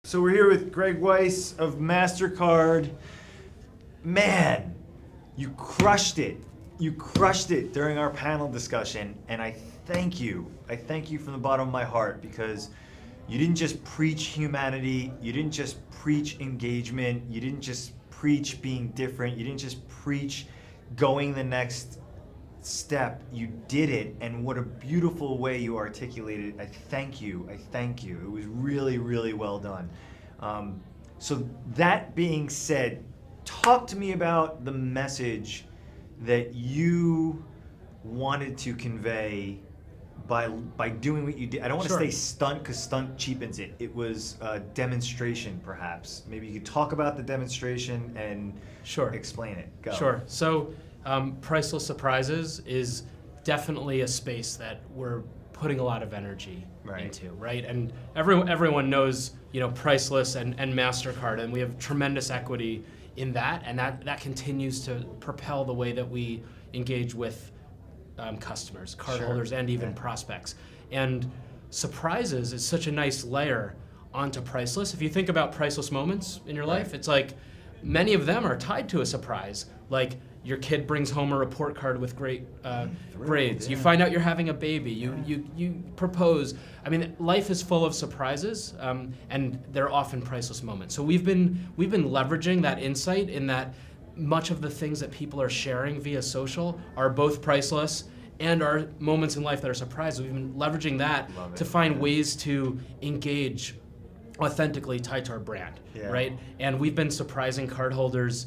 So we're here with Gregg Weiss of MasterCard. Man, you crushed it. You crushed it during our panel discussion, and I thank you. I thank you from the bottom of my heart, because you didn't just preach humanity, you didn't just preach engagement, you didn't just preach being different, you didn't just preach going the next step. You did it, and what a beautiful way you articulated it. I thank you. I thank you. It was really, really well done. So that being said, talk to me about the message that you wanted to convey by doing what you did. I don't want to say stunt, because stunt cheapens it. It was a demonstration, perhaps. Maybe you could talk about the demonstration and explain it. Go. Sure. So Priceless Surprises is definitely a space that we're putting a lot of energy into, right? And everyone knows, Priceless and MasterCard, and we have tremendous equity in that, and that continues to propel the way that we engage with customers, cardholders, and even prospects. And Surprises is such a nice layer onto Priceless. If you think about priceless moments in your life, it's like many of them are tied to a surprise. Like your kid brings home a report card with great grades. You find out you're having a baby. You propose. I mean, life is full of surprises, and they're often priceless moments. So we've been leveraging that insight in that much of the things that people are sharing via social are both priceless and are moments in life that are surprises. We've been leveraging that to find ways to engage authentically tied to our brand, right? And we've been surprising cardholders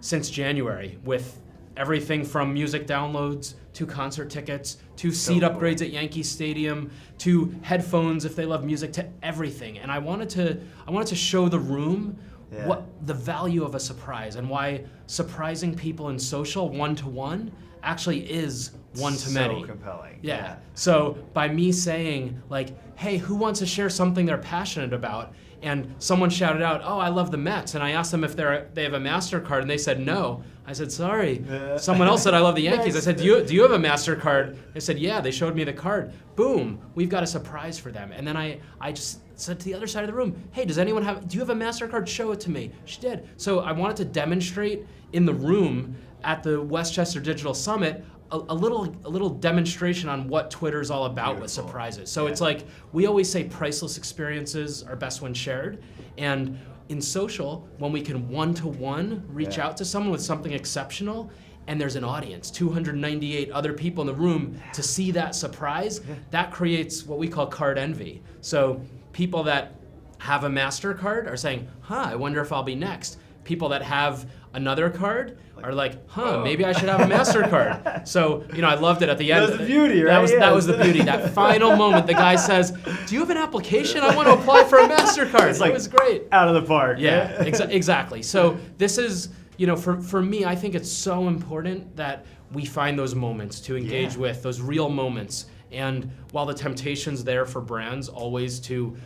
since January with everything from music downloads to concert tickets to seat upgrades at Yankee Stadium to headphones if they love music, to everything. And I wanted to show the room what the value of a surprise and why surprising people in social one-to-one actually is one-to-many. So compelling. Yeah. So by me saying like, hey, who wants to share something they're passionate about? And someone shouted out, oh, I love the Mets. And I asked them if they have a MasterCard, and they said no. I said, sorry. Someone else said, I love the Yankees. I said, do you have a MasterCard? They said, yeah. They showed me the card. Boom, we've got a surprise for them. And then I just said to the other side of the room, hey, do you have a MasterCard? Show it to me. She did. So I wanted to demonstrate in the room at the Westchester Digital Summit a little demonstration on what Twitter's all about with surprises. So it's like, we always say priceless experiences are best when shared. And in social, when we can one-to-one reach out to someone with something exceptional, and there's an audience, 298 other people in the room to see that surprise, that creates what we call card envy. So people that have a MasterCard are saying, I wonder if I'll be next. People that have another card are like, maybe I should have a MasterCard. So, I loved it at the end. That was the beauty, right? That was the beauty. That final moment, the guy says, do you have an application? I want to apply for a MasterCard. It was great. Out of the park. Yeah, exactly. So this is, for me, I think it's so important that we find those moments to engage with, those real moments. And while the temptation's there for brands always to,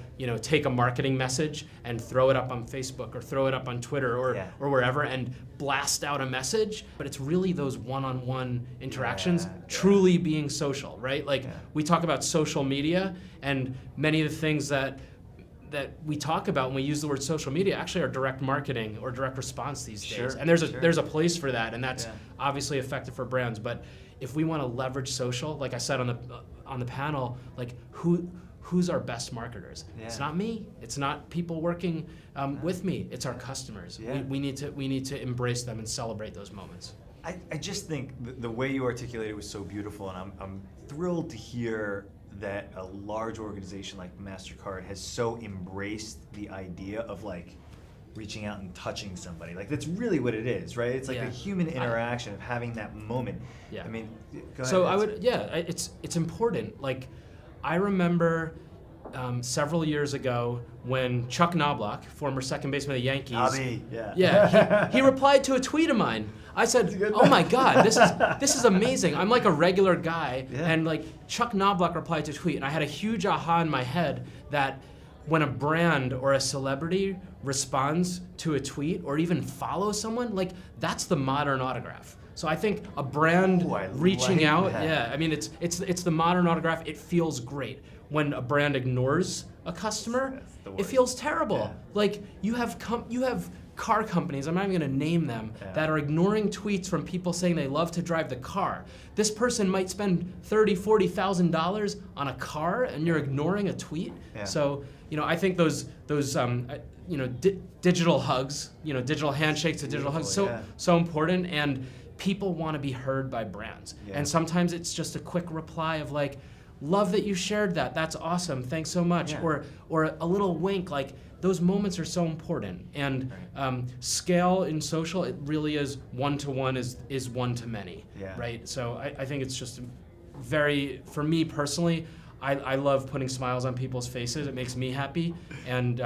take a marketing message and throw it up on Facebook or throw it up on Twitter or wherever and blast out a message, but it's really those one-on-one interactions truly being social, right? Like we talk about social media, and many of the things that we talk about when we use the word social media actually are direct marketing or direct response these days. And there's a place for that, and that's obviously effective for brands. But if we want to leverage social, like I said on the panel, like who's our best marketers? It's not me. It's not people working with me. It's our customers. We need to embrace them and celebrate those moments. I just think the way you articulated was so beautiful, and I'm thrilled to hear that a large organization like MasterCard has so embraced the idea of like reaching out and touching somebody. Like that's really what it is, right? It's like the human interaction of having that moment. I mean, go ahead. So it's important. Like I remember several years ago when Chuck Knobloch, former second baseman of the Yankees, he replied to a tweet of mine. I said, "Oh my God, this is amazing. I'm like a regular guy," and like Chuck Knobloch replied to a tweet, and I had a huge aha in my head that when a brand or a celebrity responds to a tweet or even follows someone, like that's the modern autograph. So I think a brand reaching out, I mean it's the modern autograph. It feels great. when a brand ignores a customer, That's the it worst. feels terrible. Yeah. Like you have car companies, I'm not even gonna name them, that are ignoring tweets from people saying they love to drive the car. This person might spend $30,000, $40,000 on a car, and you're ignoring a tweet. Yeah. So, I think those digital hugs, digital handshakes to digital hugs, so important, and people want to be heard by brands. Yeah. And sometimes it's just a quick reply of like, love that you shared that. That's awesome. Thanks so much. Yeah. Or a little wink. Like those moments are so important. And scale in social, it really is one-to-one is one-to-many. Yeah. Right. So I think it's just for me personally, I love putting smiles on people's faces. It makes me happy, and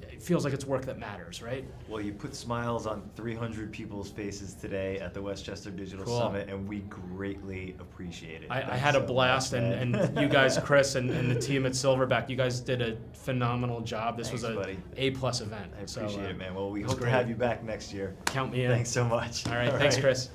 it feels like it's work that matters, right? Well, you put smiles on 300 people's faces today at the Westchester Digital Cool. Summit, and we greatly appreciate it. I Thanks had a so blast, much, man. and you guys, Chris, and the team at Silverback, you guys did a phenomenal job. This Thanks, was buddy. A+ event. I appreciate it, man. Well, we was hope to great. have you back next year. Count me in. Thanks so much. All right, thanks, Chris.